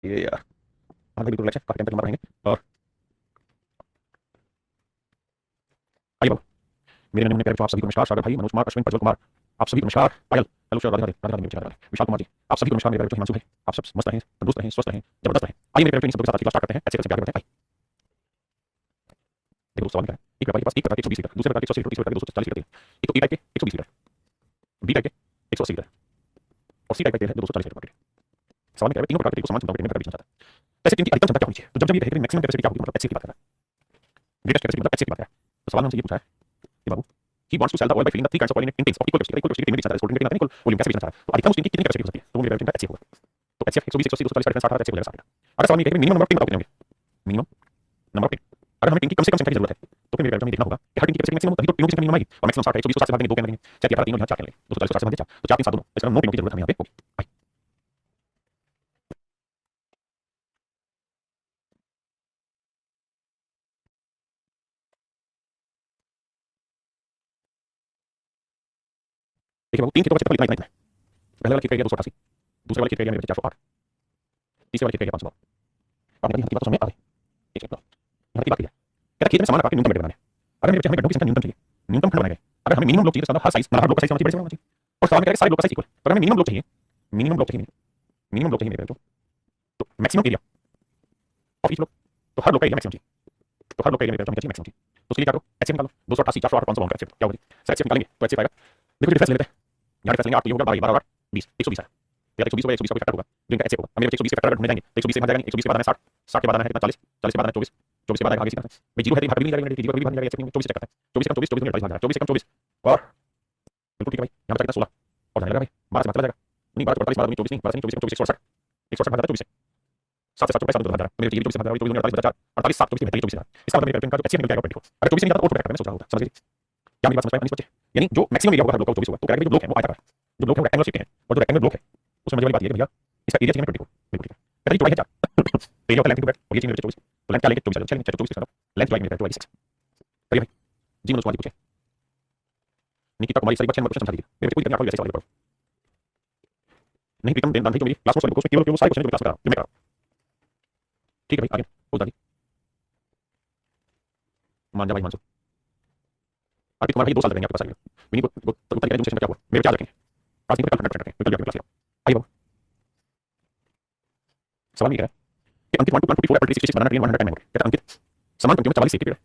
ये यार हाँ भाई बिल्कुल अच्छा काफी टाइम तक हमारे रहेंगे। और आइए बाबू मेरे नन्हे प्यारे बच्चों, आप सभी को नमस्कार। सागर भाई, मनोज कुमार, अश्विन, प्रज्वल कुमार, आप सभी को नमस्कार। पायल, हेलो सर, राधे राधे राधे राधे मेरे प्यारे विशाल कुमार जी, आप सभी को नमस्कार। मेरे प्यारे बच्चों, हिमांशु भाई, आप सब मस्त रहें, तंदुरुस्त रहें, स्वस्थ रहें, जबरदस्त रहें। आइए मेरे प्यारे बच्चों, इन सबके साथ आज की क्लास स्टार्ट करते हैं। ऐसे कैसे प्यार करते हैं। देखो सवाल क्या है। एक व्यापारी के पास एक प्रकार के 120 लीटर, दूसरे प्रकार के 180 लीटर, तीसरे प्रकार के 240 लीटर तेल। एक तो ए टाइप के 120 लीटर, बी टाइप के 180 लीटर और सी टाइप का तेल है जो 240 लीटर मार्केट। सवाल में कह रहा है तीनों प्रकार के तेल को समान क्षमता में करने बेचना चाहता है। ऐसे तीन की अधिकतम क्षमता क्या होनी चाहिए। तो जब जब ये कहेगा मैक्सिमम कैपेसिटी क्या होगी, मतलब एचसीएफ की बात कर रहा है। ग्रेटेस्ट कैपेसिटी मतलब एचसीएफ की बात कर रहा है। तो सवाल में हमसे ये पूछा है कि बाबू he wants to sell the oil by filling the three kinds of oil in tanks of equal capacity। equal capacity में बेचना चाहता है, कोल्ड ड्रिंक में इक्वल वॉल्यूम कैसे बेचना चाहता है। तो अधिकतम उसकी कितनी कैपेसिटी हो सकती है। तो वो मेरे का एचसीएफ होगा। तो एचसीएफ 120 180 240 60 एचसीएफ हो जाएगा 60। अगर सवाल में कहेगा मिनिमम नंबर ऑफ टिन बताओ कितने होंगे। मिनिमम नंबर ऑफ टिन, अगर हमें टिन की कम से कम संख्या की जरूरत है तो फिर मेरे में देखना होगा कि हर टिन की कैपेसिटी मैक्सिमम तभी तो टिनों की संख्या मिनिमम आएगी। और मैक्सिमम 60 है, 120 60 से भाग देंगे, 2 कैन लगेंगे, चाहे 11 3 और 4 कैन लगे, 240 60 से भाग दें 4, तो 4 3 7 दोनों, इसका 9 टिनों की जरूरत हमें यहाँ पे होगी। आइए देखिए बाबू, तीन खेतों का क्षेत्रफल इतना इतना है। पहले वाला खेत का एरिया 288, दूसरे वाले खेत का एरिया मेरे 408, तीसरे वाले खेत का एरिया 500। आपने कहा यहाँ की बात तो समझ में आ गई। एक सेकंड, यहाँ की बात की है, कहता खेत में समान आकार के न्यूनतम बेड बनाने हैं। अगर मेरे बच्चे हमें गड्ढों की संख्या न्यूनतम चाहिए, न्यूनतम खंड बनाए गए, अगर हमें मिनिमम ब्लॉक चाहिए तो हर साइज मतलब हर ब्लॉक का साइज बड़े से होना चाहिए। और सवाल में कहेगा सारे ब्लॉक का साइज इक्वल, तो अगर हमें मिनिमम ब्लॉक चाहिए, मिनिमम ब्लॉक चाहिए, मिनिमम ब्लॉक चाहिए मेरे बच्चों, तो maximum area of each block, तो हर ब्लॉक का एरिया मैक्सिमम चाहिए। तो हर ब्लॉक का एरिया मेरे बच्चों चाहिए मैक्सिमम चाहिए। तो उसके लिए क्या करो, एचसीएफ निकालो, 288 408 500 बाउंड का एचसीएफ क्या होगी। सर एचसीएफ निकालेंगे तो एचसीएफ आएगा, देखो डिफरेंस ले लेते हैं। यहाँ डिफरेंस लेंगे 8 तो ये होगा 12 12 और 20 120 है। तो यार 120 होगा, 120 का फैक्टर होगा जो इनका एचसीएफ होगा। हमें 120 फैक्टर ढूंढने जाएंगे तो 120 से भाग जाएंगे, 120 के बाद आना है 60, 60 के बाद आना है कितना 40, 40 के बाद आना है 24, 24 के बाद आएगा आगे सीधा भाई जीरो है तो भाग भी नहीं जाएगा, जीरो कभी भी भाग नहीं जाएगा। 24 चेक करते हैं, 24 कम 24 24 में 48 भाग जाएगा, 24 कम 24 और बिल्कुल ठीक है भाई। यहाँ पे कितना 16 और जाने लगा भाई, 12 से भाग चला जाएगा, नहीं 12 48 12 24 नहीं 12 24 24 168 168 भाग जाता है 24 से, 7 से 7 7 भाग जा रहा है। मेरे जीरो 24 भाग जा रहा है, 24 48 बचा 4 48 7 24 बेहतर 24 इसका मतलब मेरे का जो एचसीएफ निकल जाएगा 20 को। अगर 24 से नहीं जाता और फैक्टर में सोच रहा होता, समझ गए क्या मेरी बात समझ पाए बच्चे। यानी जो मैक्सिमम एरिया होगा हर ब्लॉक का 24 होगा। तो करेंगे जो ब्लॉक है वो आयताकार, जो ब्लॉक है वो रेक्टेंगुलर शेप के हैं, और जो रेक्टेंगुलर ब्लॉक है उसमें मुझे वाली बात ये है भैया इसका एरिया चाहिए 24। बिल्कुल ठीक है, कहता है चौड़ाई है 4 तो area of length into breadth, और ये चाहिए 24, तो लेंथ क्या लेंगे 24 चलेंगे 24 के साथ लेंथ जो आएगी मेरे 26। करिए भाई जी मनोज कुमार जी पूछे। निकिता कुमारी सही बच्चे नंबर क्वेश्चन समझा दीजिए मेरे कोई दिक्कत नहीं, आप वैसे सवाल पढ़ो। नहीं प्रीतम देन दान भाई तो मेरी क्लास में बुक केवल केवल सारे क्वेश्चन जो क्लास में करा जो मैं करा। ठीक है भाई आगे बोल दादी मान जा भाई मानसो। अभी तुम्हारे भाई 2 साल लगेंगे आपके पास आएंगे मिनी को उत्तर करें जो सेशन का क्या हुआ मेरे चार्ज रखेंगे आज दिन को कल 100% रखेंगे, कल जाके क्लास आइए बाबू। सवाल ये है कि अंकित 1 to 154 Apple tree 66 banana tree 100 time memory. कहता अंकित समान पंक्तियों में 44 सेब के पेड़,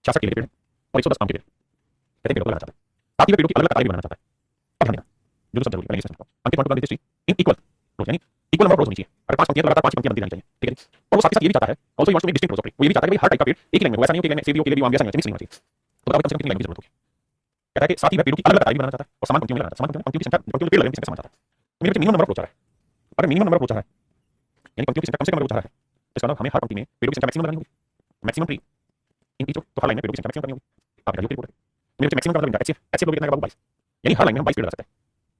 66 केले के पेड़ और 110 आम के पेड़, कहते हैं पेड़ों को लगाना चाहता है ताकि वह पेड़ों की अलग अलग कतारें भी बनाना चाहता है। अब ध्यान देना जो सब जरूरी है अंकित 1 to 1 इन इक्वल रोज, यानी इक्वल नंबर ऑफ रोज होनी चाहिए। अगर 5 पंक्तियां लगातार 5 पंक्तियां बनती रहनी चाहिए, ठीक है। और वो साथ ही साथ ये भी चाहता है also he wants to make distinct rows of tree, वो ये भी चाहता है कि भाई हर टाइप का पेड़ एक ही लाइन में, वैसा नहीं हो कि लाइन में सेब हो केले भी आम भी ऐसा नहीं होना चाहिए, मिक्स नहीं होना चाहिए। तो बताओ कम से कम कितनी लाइन की जरूरत होगी। कहता है कि साथ ही वह पेड़ों की अलग अलग कतारें भी बनाना चाहता है और समान पंक्तियों में लगाना चाहता है, समान पंक्तियों की संख्या पंक्तियों के पेड़ लगने की संख्या समान चाहता है। तो मेरे मिनिमम नंबर ऑफ रोज चाह रहा है। अगर मिनिमम नंबर ऑफ रोज चाह रहा है यानी पंक्तियों की संख्या कम से कम रोज चाह रहा है, तो इसका मतलब हमें हर पंक्ति में पेड़ों की संख्या मैक्सिमम लगानी होगी, मैक्सिमम ट्री इन ईच, तो हर लाइन में पेड़ों की संख्या मैक्सिमम करनी होगी। आप बताइए रिपोर्ट मेरे मैक्सिमम का मतलब एचसीएफ एचसीएफ लोग कितना बाबू 22, यानी हर लाइन में हम 22 पेड़ लगा सकते हैं,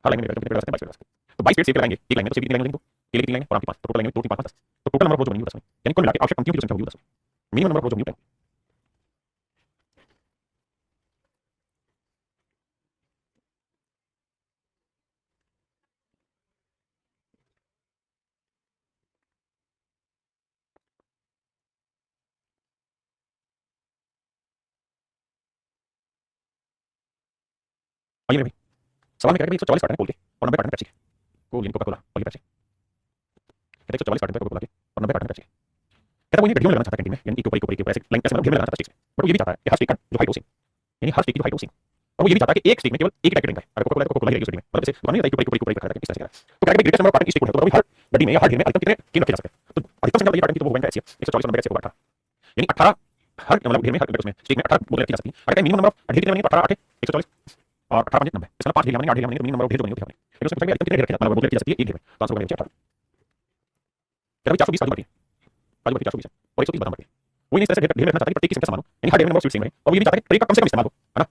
हर लाइन में कितने पेड़ लगा सकते हैं 22 पेड़ लगा सकते हैं। तो 22 पेड़ सेब के लगाएंगे एक लाइन में, तो सेब की लाइन लगेंगे 2, केले की 3 लाइन और आम की 5, तो टोटल लाइन में 2 3 5 10, तो टोटल नंबर ऑफ रोज बनेगी 10 में, यानी कुल मिलाकर आवश्यक पंक्तियों की जो संख्या होगी 10 में, मिनिमम नंबर ऑफ रोज बनेगी 10। आइए मेरे भाई सवाल में क्या है कि 144 काटने कोल के और 90 काटने पेप्सी के, कोल कोका कोला और ये पेप्सी, कहते हैं 144 काटने कोका कोला के और 90 काटने पेप्सी के। कहता है वो ये घड़ियों में लगाना चाहता है कैंटीन में, यानी एक ऊपर एक ऐसे लाइन कैसे मतलब घेर में लगाना चाहता है स्टिक्स में, बट वो ये भी चाहता है कि हर स्टिक का जो हाइट हो सेम, यानी हर स्टिक की जो हाइट हो सेम, और वो ये भी चाहता है कि एक स्टिक में केवल एक ही टाइप का ड्रिंक है। अगर कोका कोला कोका कोला की स्टिक में मतलब जैसे दुकान में एक ऊपर एक रखा है इस तरह से, तो कहता है greatest number of parting stick है, तो हर गड्डी में या हर घेर में अधिकतम कितने केन रखे जा सकते हैं। तो अधिकतम संख्या वाली पार्टिंग तो वो बैंक का एचसीएफ 144 नंबर का एचसीएफ होगा 18, यानी 18 हर मतलब घेर में हर उसमें स्टिक में 18 बोतलें रखी जा सकती हैं। अगर मिनिमम नंबर ऑफ ढेर कितने बनेंगे तो 18 8 144 और 18 5 90, इसका 5 ढेर बनेंगे 8 ढेर बनेंगे, तो मिनिमम नंबर ऑफ ढेर जो बनेंगे वो क्या बनेंगे, लेकिन उसमें पूछा अधिकतम कितने ढेर रखे मतलब बोतलें रखी जा सकती है एक घेर में, तो आंसर होगा 18। कहता है 420 काजू बटी, काजू बटी 420 है और 130 बादाम बटी, वो इस तरह से ढेर रखना चाहता है कि प्रत्येक की संख्या समान हो, यानी हर ढेर में नंबर ऑफ स्वीट सेम है, और वो ये भी चाहता है कि ट्रे का कम से कम इस्तेमाल हो, है ना।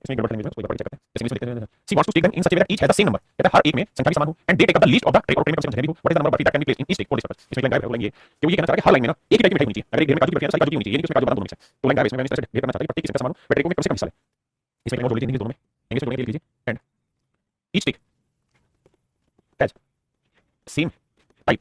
इसमें गड़बड़ नहीं है, कोई गड़बड़ चेक करते हैं। जैसे इसमें लिखते हैं C wants to take them in such a way that each has the same number, कहता है हर एक में संख्या भी समान हो, and they take up the least of the tray और ट्रे में कम से कम संख्या भी हो, what is the number of बटी that can be placed in each tray for this purpose. इसमें लाइन गायब है, ये कि वो ये कहना चाहता है कि हर लाइन में ना एक ही टाइप की मिठाई होनी चाहिए। अगर एक घेर में काजू की बटी है तो सारी काजू की होनी चाहिए, ये नहीं कि उसमें काजू बादाम दोनों मिक्स है। तो लाइन गायब है, इसमें मैंने इस तरह से ढेर करना चाहता है कि प्रत्येक की संख्या समान हो, ट्रे को में कम से कम हिस्सा ले। इसमें जोड़ लीजिए दोनों में, इंग्लिश में जोड़ने के लिए लीजिए and each take has same type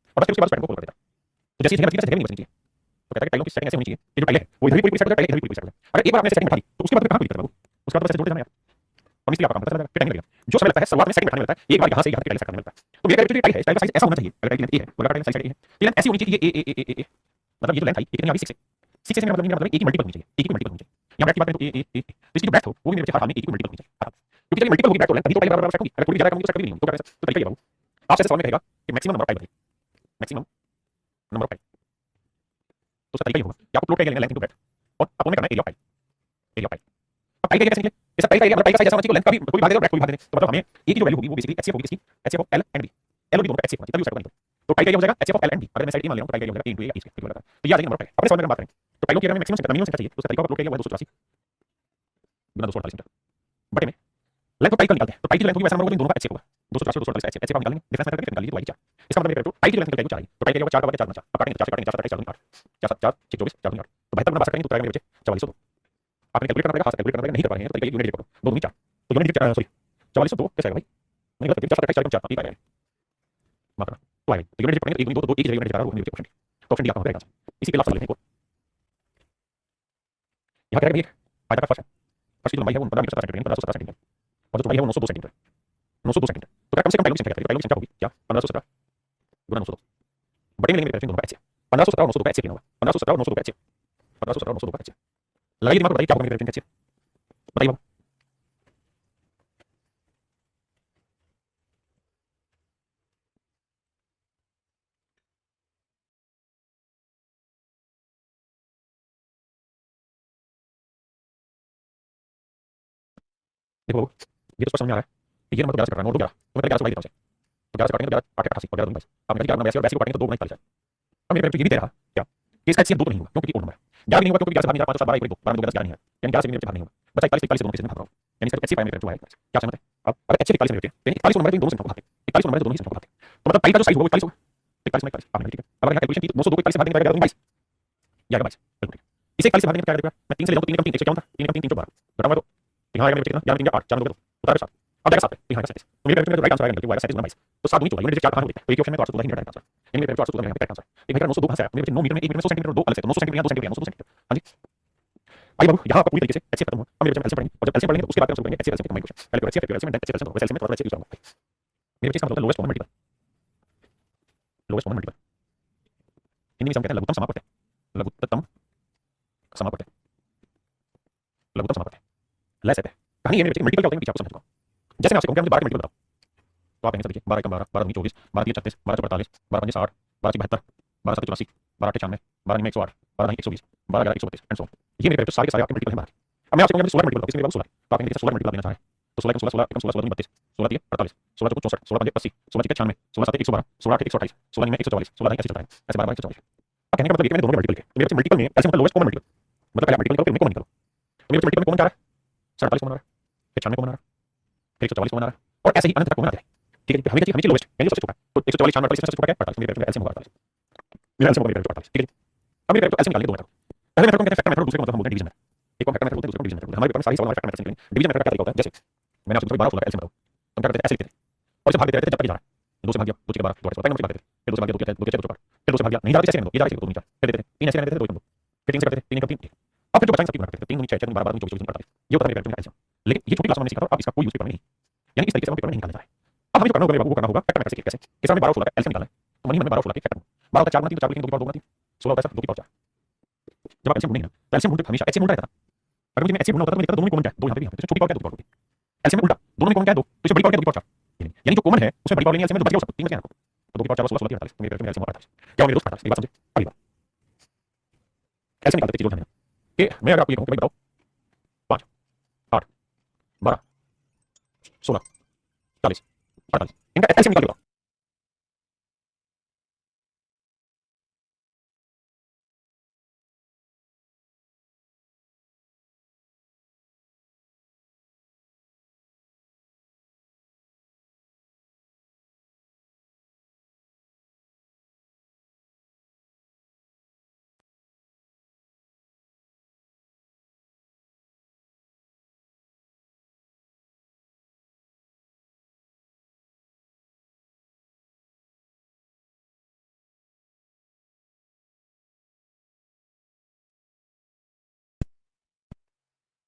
और बस फिर उसके बाद उस पैटर्न को फॉलो कर देता है। तो जैसी जगह लगती है जगह नहीं बचनी चाहिए। तो कहता है कि टाइलों की सेटिंग ऐसे होनी चाहिए कि जो टाइल है वो इधर भी पूरी सेट हो जाए, इधर भी पूरी सेट हो जाए। अगर एक बार आपने सेटिंग बैठा दी तो उसके बाद कहां कोई दिक्कत है बाबू, उसके बाद तो ऐसे जोड़ते जाना यार। और मिस्त्री आपका काम पता चला जाएगा, फिर टाइम लगेगा। जो समय लगता है शुरुआत में सेटिंग बैठाने में लगता है, एक बार यहां से यहां तक टाइल सेट करने में लगता है। तो मेरा टाइल है, टाइल का साइज ऐसा होना चाहिए। अगर टाइल की लेंथ ए है तो टाइल साइज ए है, लेंथ ऐसी होनी चाहिए ये ए मतलब ये जो लेंथ आई ये कितनी आ गई 6 से 6 से मेरा मतलब ए की मल्टीपल होनी चाहिए, ए की मल्टीपल होनी चाहिए। यहां की बात करें तो ए तो इसकी जो ब्रेथ हो वो भी मेरे हाथ में ए की मल्टीपल होनी चाहिए। क्योंकि जब मल्टीपल होगी ब्रेथ तो लेंथ तभी तो टाइल बराबर सेट होगी। अगर थोड़ी ज्यादा कम होगी तो सेट कभी नहीं होगी। तो तरीका ये बाबू आप जैसे सवाल में कहेगा कि मैक्सिमम नंबर ऑफ टाइल बनेगी, मैक्सिमम नंबर ऑफ टाइल। तो उसका तरीका ये होगा कि आपको प्लॉट का लेंथ इनटू ब्रेथ और अपन में करना है area of tile, area of tile. अब टाइल का कैसे निकले, इस टाइल का एरिया मतलब टाइल का साइज ऐसा होना चाहिए लेंथ का भी कोई भाग देगा ब्रेथ कोई भाग देगा। तो मतलब हमें ए की जो वैल्यू होगी वो बेसिकली एचसीएफ होगी, किसकी HCF of L and B. L और बी दोनों का एचसीएफ होना चाहिए तभी उसका बनेगा। तो टाइल का हो जाएगा HCF of L and B. अगर मैं साइड ए मान ले रहा हूं तो टाइल का हो जाएगा ए इनटू ए का इसके लगा। तो ये आ जाएगा नंबर ऑफ टाइल। अपने सवाल में बात करें तो टाइलों की अगर मैक्सिमम संख्या मिनिमम संख्या चाहिए तो उसका तरीका प्लॉट का एरिया 284 गुना 248 मीटर बटे में लेंथ टाइल का निकालते हैं। तो टाइल की लेंथ होगी वैसा नंबर होगा दोनों का एचसीएफ होगा 284 248 एचसीएफ आप निकालेंगे, डिफरेंस मेथड करके निकाल लीजिए तो आएगी 4। इसका मतलब ये टाइल की लेंथ निकल जाएगी 4 तो टाइल का होगा 4 का 4 4 अब काटेंगे 4 से काटेंगे 4 7 4 8 4 7 4 6 24 4 8 तो 72 गुना 12 करेंगे तो आएगा मेरे बच्चे 4402। आपने कैलकुलेट करना पड़ेगा, हाथ से कैलकुलेट करना पड़ेगा, नहीं कर पा रहे हैं तो तरीका यूनिट डिवाइड करो 2 दूनी 4 तो यूनिट सॉरी 4402 कैसे आएगा भाई, नहीं गलत है 4 7 4 4 ठीक आएगा मात्र तो आएगा। तो यूनिट डिवाइड करेंगे 1 2 तो 2 एक जगह यूनिट डिवाइड होगा क्वेश्चन तो ऑप्शन डी आपका हो जाएगा। इसी के लास्ट लेते हैं यहां करेंगे फायदा का फर्स्ट है, फर्स्ट की लंबाई है वो 15 मीटर 17 सेंटीमीटर 1517 सेंटीमीटर और जो चौड़ाई है वो 902 सेंटीमीटर 902 सेंटीमीटर। तो क्या कम से कम टाइलों की संख्या क्या टाइलों की संख्या होगी क्या 1517 गुना 902 बटे में लेंगे मेरे दोनों का एचसीएफ 1517 और 902 का एचसीएफ लेना होगा 1517 और 902 का एचसीएफ 1517 और 902 का एचसीएफ लगाइए दिमाग बताइए क्या होगा मेरे एचसीएफ बताइए बाबू। देखो बाबू ये तो स्पष्ट समझ में आ रहा है ये नंबर तो 11 से कट रहा है 9 2 11 तो मतलब 11 से बाई देता हूं तो 11 से काटेंगे तो 11 8 88 और 11 2 22 अब मैं 11 82 और 82 को काटेंगे तो 2 गुना 41। अब मेरे पे ये भी दे रहा क्या कि इसका एचसीएफ 2 तो नहीं होगा क्योंकि ओड नंबर है 11 नहीं होगा क्योंकि 11 से भाग नहीं रहा 5 7 12 1 2 12 2 11 नहीं है यानी 11 से मेरे भाग नहीं होगा बचा 41 41 से दोनों के भाग रहा हूं यानी इसका एचसीएफ मेरे पे जो है क्या समझ है। अब अगर एचसीएफ 41 मेरे पे 41 नंबर है तो दोनों संख्या को भागते 41 नंबर है तो दोनों ही संख्या को भागते तो मतलब टाइल का जो साइज होगा 41 होगा 41 में 41 आपने ठीक है। अब अगर यहां कैलकुलेशन की 902 41 से भागने का 22 ये आएगा 22 बिल्कुल ठीक। इसे 41 से भागने का क्या आएगा मैं 3 से ले जाऊं तो 3 कम 3 154 3 कम 3 3 12 घटाऊंगा तो यहां आएगा मेरे बच्चे कितना 11 3 8 4 2 बता रहे 7 अब जाएगा 7 पे यहां आएगा 37 तो मेरे राइट आंसर आएगा वो आएगा 37 गुना 22 तो 7 दूनी 14 यूनिट 4 कहां होती है तो एक ऑप्शन में तो 814 ही राइट आंसर यानी मेरे 814 मेरा राइट आंसर एक मेरा 902 कहां से आया मेरे बच्चे 9 मीटर में 1 मीटर में 100 सेंटीमीटर 2 अलग से 900 सेंटीमीटर 2 सेंटीमीटर 900 सेंटीमीटर हां जी। आइए बाबू यहां आपका पूरी तरीके से एचसीएफ खत्म हुआ। अब मेरे बच्चे एलसीएम पढ़ेंगे और जब एलसीएम पढ़ेंगे तो उसके बाद हम शुरू करेंगे एचसीएफ एलसीएम क्वेश्चन पहले एचसीएफ फिर LCM then HCF LCM LCM तो एचसीएफ यूज करूंगा मेरे बच्चे इसका मतलब lowest common multiple lowest common multiple Hindi में हम कहते हैं लघुत्तम समापक है लघुत्तम समापक है लघुत्तम समापक है लेस है कहानी ये मेरे बच्चे मल्टीपल क्या होते हैं पीछे आपको समझ दूंगा। जैसे मैं आपसे कहूंगा मुझे 12 के मल्टीपल बताओ तो आप कहेंगे सर देखिए 12 1 12 12 2 24 12 3 36 12 4 48 12 5 60 12 6 72 12 7 84 12 8 96 12 9 108 12 9 120 12 11 132 एंड सो ऑन ये मेरे पेपर सारे के सारे आपके मल्टीपल हैं 12 के। अब मैं आपसे कहूंगा 16 मल्टीपल इसमें मेरे पास 16 तो आप कहेंगे 16 मल्टीपल लेना चाहे तो 16 16 16 16 16 32 16 3 48 16 4 64 16 5 80 16 6 96 16 7 112 16 8 128 16 9 144 16 9 80 ऐसे 12 144 अब कहने का मतलब ये कि मैंने दोनों मल्टीपल के मेरे मल्टीपल में ऐसे मतलब लोएस्ट कॉमन मल्टीपल मतलब पहले मल्टीपल करो फिर कॉमन निकालो तो मेरे मल्टीपल में कॉमन क्या आ रहा है 47 कॉमन आ रहा है फिर 96 कॉमन आ रहा है फिर 144 कॉमन आ रहा है और ऐसे ही अनंत तक कॉमन आता है ठीक है हमें चाहिए लोएस्ट यानी सबसे छोटा तो 144 96 48 सबसे छोटा क्या है 48 मेरे एलसीएम होगा 48 मेरा एलसीएम होगा मेरे 48 ठीक है। अब मेरे एलसीएम निकालने दो मेथड पहले मेथड को कहते हैं फैक्टर मेथड दूसरे को मतलब हम बोलते हैं डिवीजन मेथड एक को फैक्टर मेथड बोलते हैं दूसरे को डिवीजन मेथड हमारे पेपर में सारी सवाल हमारे फैक्टर मेथड से निकलेंगे डिवीजन मेथड का तरीका होता है जैसे मैंने आपसे 12 16 एलसीएम बताओ तो हम क्या करते हैं ऐसे लिखते थे और इसे भाग देते रहते थे जब तक ये जा रहा है 2 से भाग दिया 2 के 12 2 से भाग देते फिर 2 से भाग दिया 2 के 6 2 फिर 2 से भाग दिया नहीं जा रहा जैसे ये जा रहा है 2 मीटर फिर देते थे 3 ऐसे रहने देते थे 2 कम 2 फिर 3 से करते थे 3 कम 3 अब फिर जो बचाएंगे सबकी गुणा करते थे 3 6 6 12 12 24 48 ये होता है मेरे पेपर में एलसीएम लेकिन ये छोटी क्लास में सीखा था आप इसका कोई यूज पेपर में नहीं यानी इस तरीके से हम पेपर में नहीं निकालना है। अब हमें जो करना होगा मेरे बाबू वो करना होगा फैक्टर मेथड से कैसे किस में 12 16 का एलसीएम निकालना है तो मनी में 12 16 के फैक्टर 12 होता है 4 गुना 3 तो 4 गुना 3 2 की पावर 2 गुना 3 16 होता है 2 की पावर 4 जब आप एलसीएम ढूंढेंगे ना तो एलसीएम ढूंढते हमेशा एचसीएम ढूंढता रहता था अगर मुझे एचसीएम ढूंढना होता तो मैं लिखता दोनों में कॉमन क्या है 2 यहां पे भी है तो छोटी पावर क्या है 2 की पावर 2 एलसीएम में उल्टा दोनों में कॉमन क्या है 2 तो इसमें बड़ी पावर क्या है 2 की पावर 4 यानी जो कॉमन है उसमें बड़ी पावर लेंगे एलसीएम में तो बच गया 3 बच गया तो 2 की पावर 4 16 16 48 मेरे पेपर में एलसीएम 48 क्या मेरे दोस्त 48 ये बात समझे अगली बात एलसीएम निकालते चीजों ध्यान कि मैं अगर आपको ये कहूं कि भाई बताओ 5 8 12 16 40 48 इनका एलसीएम निकाल के बताओ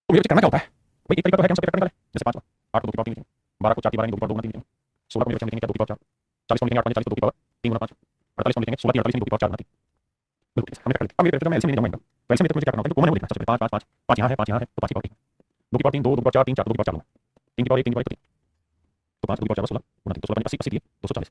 तो मेरे करना क्या होता है भाई, एक तरीका तो है कि हम सब करने वाले, जैसे 5 8 को 2 की पावर 3, 12 को 4 की पावर 2 की पावर 2 गुना 3, 16 को मेरे लिखेंगे क्या 2 की पावर 4, 40 को लिखेंगे 8 5 40 को 2 की पावर 3 गुना 5, 48 को लिखेंगे 16 की 48 2 की पावर 4 गुना 3। बिल्कुल हमने कर लिया। अब मेरे पेपर में एलसीएम नहीं जाऊंगा, तो एलसीएम में मुझे क्या करना होता है, कॉमन वो लिखना सबसे पहले 5 5 5 5 यहाँ है 5 यहाँ है, तो 5 की पावर 3 2 की पावर 3 2 2 की पावर 4 3 4 2 की पावर 4 लूंगा, 3 की पावर 1 3 की पावर 1 तो 5 2 की पावर 4 16 गुना 3, तो 16 80 80 दिए 240,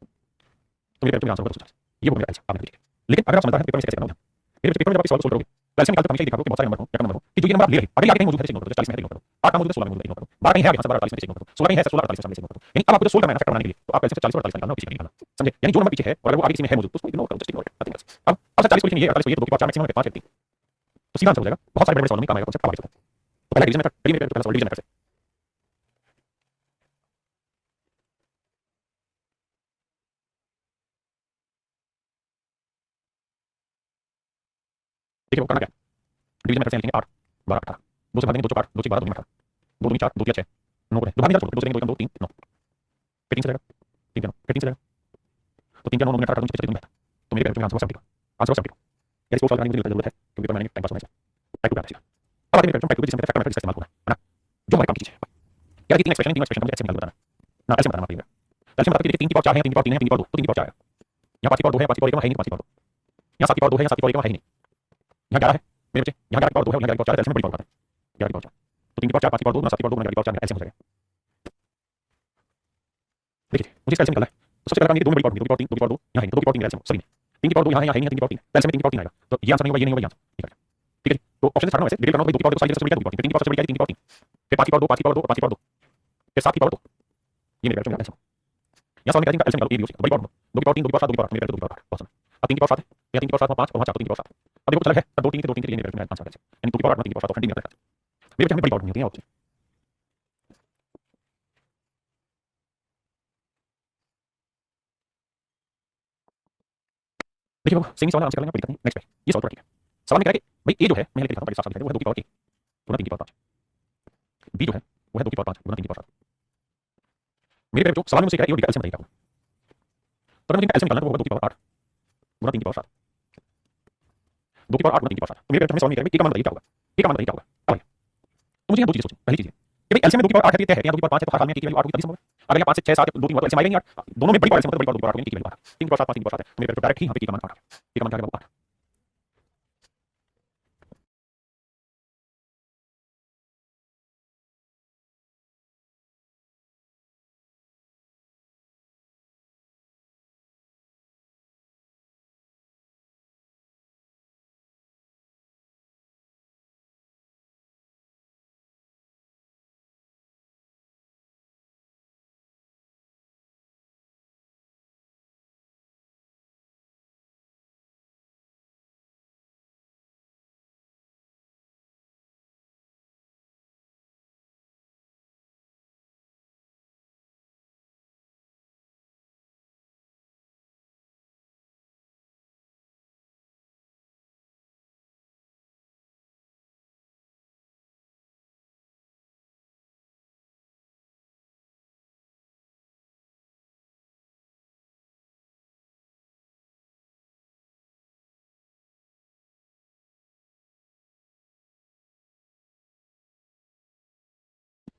तो मेरे पेपर में आंसर होगा 240। ये वो मेरा एलसीएम आपने ठीक है। लेकिन अगर आप समझदार हैं पेपर में कैसे करना होगा, मेरे पेपर में जब आप सॉल्व करोगे तो एलसीएम निकालते हमेशा ये दिखा दो कि बहुत सारे नंबर हो या कम नंबर हो, कि जो ये नंबर आप ले रहे अगर आगे कहीं मौजूद है इग्नोर करो, 40 में इग्नोर करो, 8 का मौजूद है 16 में मौजूद है इग्नोर करो, 12 कहीं है यहाँ 12 48 में इग्नोर करो, 16 कहीं है 16 48 में इग्नोर करो। यानी अब आपको जो सोल्व करना है ना फैक्टर बनाने के लिए, तो आप एलसीएम से 40 और 48 निकालना, किसी का नहीं निकालना, समझे? यानी जो नंबर पीछे है और अगर वो आगे किसी में है मौजूद तो उसको इग्नोर करो, just ignore it, nothing else. अब 40 को लिखेंगे 48 को ये 2 की पावर 4 मैक्सिमम है 5 है 3, तो सीधा आंसर हो जाएगा। बहुत सारे बड़े सवालों में काम आएगा कॉन्सेप्ट आगे चलता है। तो पहला डिवीजन मेथड, पहले मेरे पहला सवाल डिवीजन मेथड से। देखिए वो करना क्या है, डिवीजन मेथड से लिखेंगे 8 12 18, 2 से भाग देंगे 2 4 2 6 12 2 में 18, 2 2 4 2 6 9 को 2 भाग नहीं छोड़ 2 से 2 2 3 9, फिर 3 से जाएगा 3 9 फिर 3 से जाएगा, तो 3 9 9 18 2 में 18, तो मेरे पेपर में आंसर होगा 72, आंसर होगा 72। या इसको सॉल्व करने की मुझे जरूरत है क्योंकि पेपर मैंने टाइम पास होना है, टाइप 2 पे आना चाहिए। अब आगे मेरे पेपर में टाइप 2 पे जिसमें फैक्टर मेथड इसका इस्तेमाल होना है ना, जो हमारे काम की चीज है यार, कि 3 एक्सप्रेशन का मुझे ऐसे निकाल बताना ना, ऐसे बताना पड़ेगा। तो ऐसे बता कि 3 की पावर 4 है 3 की पावर 3 है 3 की पावर 2 तो 3 की पावर 4 है, यहाँ 5 की पावर 2 है 5 की पावर 1 है नहीं 5 की पावर 2, यहाँ 7 की पावर 2 है यहाँ 7 की पावर 1 है नहीं, यहाँ 11 है मेरे बच्चे, यहाँ 11 की पावर 2 है यहाँ 11 की पावर 4 है, इसमें बड़ी पावर है 11 की पावर 4, तो 3 की पावर 4 5 की पावर 2 7 की पावर 2 11 की पावर 4 ऐसे हो जाएगा। देखिए मुझे इसका एलसीएम निकालना है, तो सबसे पहले काम ये 2 में बड़ी पावर 2 की पावर 3 2 की पावर 2 यहाँ है 2 की पावर 3 एलसीएम सभी में, 3 की पावर 2 यहाँ है यहाँ है नहीं 3 की पावर 3 एलसीएम में 3 की पावर 3 आएगा, तो ये आंसर नहीं होगा ये नहीं होगा ये आंसर ठीक है। ठीक है तो ऑप्शन से छाड़ना वैसे डिलीट करना होगा 2 की पावर 2 सारी सबसे बड़ी 2 की पावर 3 की पावर सबसे बड़ी 3 की पावर 3 फिर 5 की पावर 2 5 की पावर 2 5 की पावर 2 फिर 7 की पावर 2, ये मेरे पेपर में एलसीएम। यहाँ सवाल निकालेंगे एलसीएम निकालो, ये भी बड़ी पावर 2 की पावर 3 2 की पावर 7 2 की पावर 8 मेरे पेपर 2 की पावर 8 बहुत समय, अब 3 की पावर 7 है या 3 की पावर 7 5 और वहाँ 4 तो 3 की पावर 7, अब देखो चला है 2 3 के 2 3 के लिए मेरे पेपर में आंसर है यानी 2 की पावर 8 3 की पावर 7 ऑप्शन डी में आता है। मेरे पेपर में बड़ी पावर नहीं होती है ऑप्शन। देखिए बाबू सेम सवाल आंसर करेंगे कोई दिक्कत नहीं, नेक्स्ट पे ये सवाल थोड़ा ठीक है। सवाल में क्या है कि भाई ए जो है मैं लिख देता हूँ साफ साफ लिख देता हूँ वो है 2 की पावर 1 गुना 3 की पावर 5, बी जो है वो है 2 की पावर 5 गुना 3 की पावर 7। मेरे पेपर जो सवाल में मुझसे कह रहा है ये एलसीएम बताइएगा, तो अगर मुझे एलसीएम निकालना है तो वो होगा 2 की पावर 8 गुना 3 की पावर 7, 2 की पावर 8 गुना 3 की पावर 7, तो मेरे पेपर में सवाल में कह रहा है ए का मान बताइए क्या होगा, ए का मान बताइए क्या होगा। अब तो मुझे यहाँ दो चीजें सोचनी, पहली चीज है कि भाई एलसीएम में 2 की पावर 8 है तो है, यहाँ 2 की पावर 5 है तो हर हाल में की वैल्यू 8 होगी तभी संभव है। अगर यहाँ 5 से 6 7 2 3 हुआ तो एलसीएम आएगा नहीं 8, दोनों में बड़ी पावर एलसीएम बड़ी पावर 2 की पावर 8 की वैल्यू 8, 3 की पावर 7 5 3 की पावर 7 है, तो मेरे पेपर डायरेक्ट ही यहाँ पे की का मान 8 की का मान क्या आएगा 8।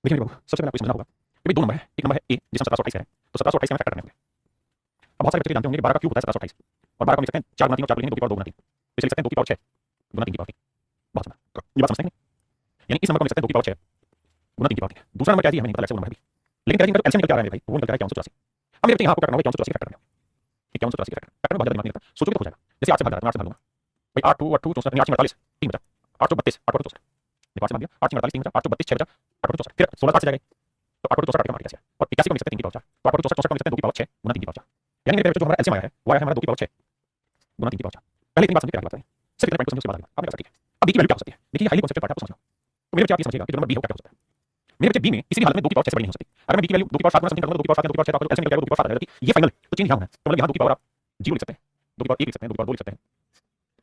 देखिए बाबू सबसे पहले आपको समझना होगा कि भाई दो नंबर है, एक नंबर है ए जिसमें 1728 है, तो 1728 का फैक्टर करने होंगे। अब बहुत सारे बच्चे जानते होंगे कि 12 का क्यूब होता है 1728 और 12 को लिख सकते हैं 4 गुना 3 और 4 को लिखेंगे 2 की पावर 2 गुना 3, तो इसे लिख सकते हैं 2 की पावर 6 गुना 3 की पावर 3। बहुत समझ ये बात समझते हैं यानी इस नंबर को लिख सकते हैं 2 की पावर 6 गुना 3 की पावर 3। दूसरा नंबर क्या है हमें नहीं पता लेट्स से वो नंबर है भी, लेकिन क्या एलसीएम निकल के आ रहा है भाई वो निकल के आ रहा है 5184। अब मेरे बच्चे यहाँ आपको करना होगा 5184 का फैक्टर करना है, 5184 का फैक्टर में बहुत ज्यादा दिमाग नहीं लगता, सोचोगे तो हो जाएगा। जैसे 8 से भाग रहा है 8 से भाग दूंगा भाई 8 2 8 2 64 8 48 3 बचा 832 8 64 देखो 8 से भाग दिया 8 48 3 बचा 832 6 बचा 864 फिर 16 8 से जाएगा तो 864 का मार दिया और 81 को मिल सकते हैं 3 की पावर 4, तो 864 को मिल सकते हैं 2 की पावर 6 गुना 3 की पावर 4। यानी मेरे पेपर जो हमारा एलसीएम आया है वो आया है हमारा 2 की पावर 6 गुना 3 की पावर 4। पहले इतनी बात समझिए, क्या बात है सिर्फ इतना पॉइंट समझो उसके बाद आपने कहा ठीक है। अब बी की वैल्यू क्या हो सकती है, देखिए हाईली कॉन्सेप्ट पार्ट है आपको समझो, तो मेरे बच्चे आप ये समझिएगा कि जो नंबर बी हो क्या हो सकता है। मेरे बच्चे बी में किसी भी हालत में 2 की पावर 6 से बड़ी नहीं हो सकती। अगर मैं बी की वैल्यू 2 की पावर 7 गुना समथिंग करूंगा 2 की पावर 7 2 की पावर 6 तो एलसीएम निकल जाएगा 2 की पावर 7 आएगा, ये फाइनल तो चेंज यहाँ होना है, तो मतलब यहाँ 2 की पावर आप 0 लिख सकते हैं 2 की पावर 1 लिख सकते हैं 2 की पावर 2 लिख सकते हैं,